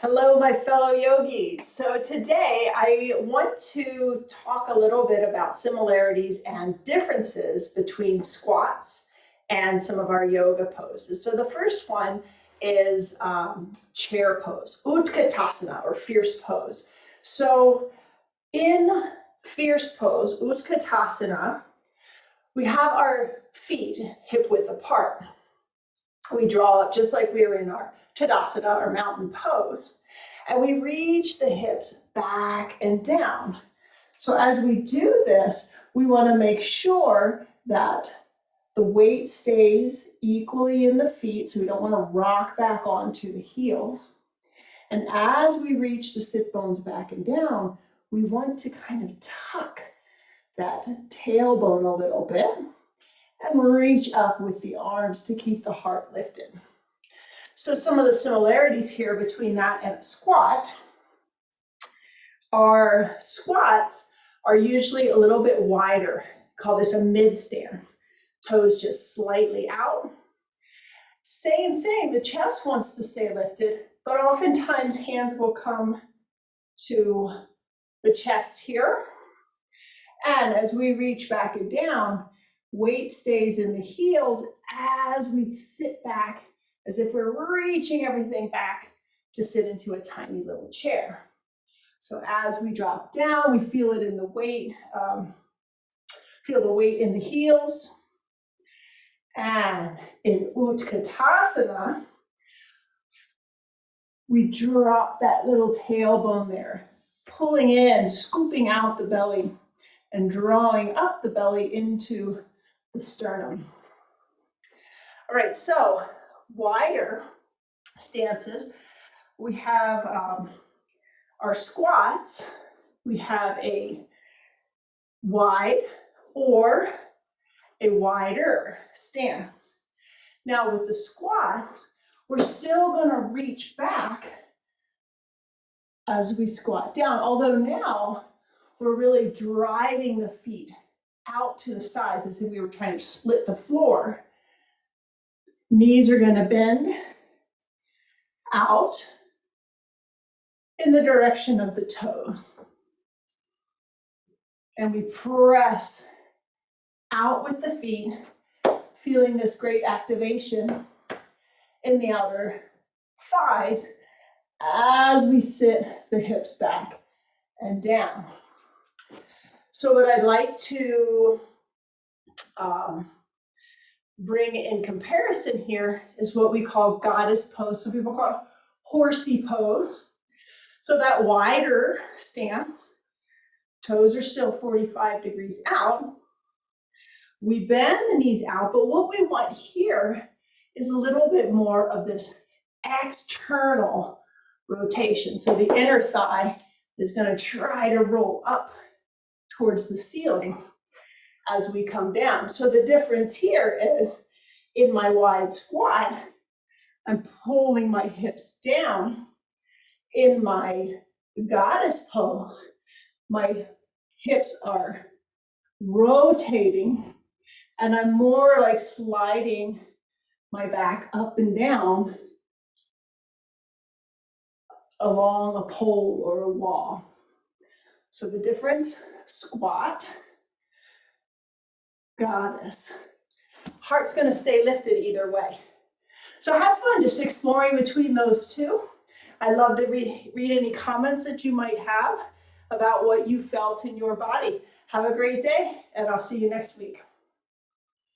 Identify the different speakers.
Speaker 1: Hello, my fellow yogis. So today I want to talk a little bit about similarities and differences between squats and some of our yoga poses. So the first one is chair pose, Utkatasana, or fierce pose. So in fierce pose, Utkatasana, we have our feet hip width apart. We draw up just like we were in our Tadasana or mountain pose. And we reach the hips back and down. So as we do this, we want to make sure that the weight stays equally in the feet, so we don't want to rock back onto the heels. And as we reach the sit bones back and down, we want to kind of tuck that tailbone a little bit and reach up with the arms to keep the heart lifted. So some of the similarities here between that and a squat are squats are usually a little bit wider. Call this a mid stance. Toes just slightly out. Same thing, the chest wants to stay lifted, but oftentimes hands will come to the chest here. And as we reach back and down, weight stays in the heels as we sit back, as if we're reaching everything back to sit into a tiny little chair. So as we drop down, we feel it in the weight, feel the weight in the heels. And in Utkatasana, we drop that little tailbone there, pulling in, scooping out the belly, and drawing up the belly into the sternum. All right, so wider stances. We have our squats. We have a wide or a wider stance. Now with the squats, we're still going to reach back as we squat down, although now we're really driving the feet out to the sides as if we were trying to split the floor. Knees are going to bend out in the direction of the toes. And we press out with the feet, feeling this great activation in the outer thighs as we sit the hips back and down. So what I'd like to bring in comparison here is what we call goddess pose. So people call it horsey pose. So that wider stance, toes are still 45 degrees out. We bend the knees out, but what we want here is a little bit more of this external rotation. So the inner thigh is going to try to roll up towards the ceiling as we come down. So the difference here is in my wide squat, I'm pulling my hips down. In my goddess pose, my hips are rotating and I'm more like sliding my back up and down along a pole or a wall. So the difference, squat, goddess. Heart's going to stay lifted either way. So have fun just exploring between those two. I'd love to read any comments that you might have about what you felt in your body. Have a great day, and I'll see you next week.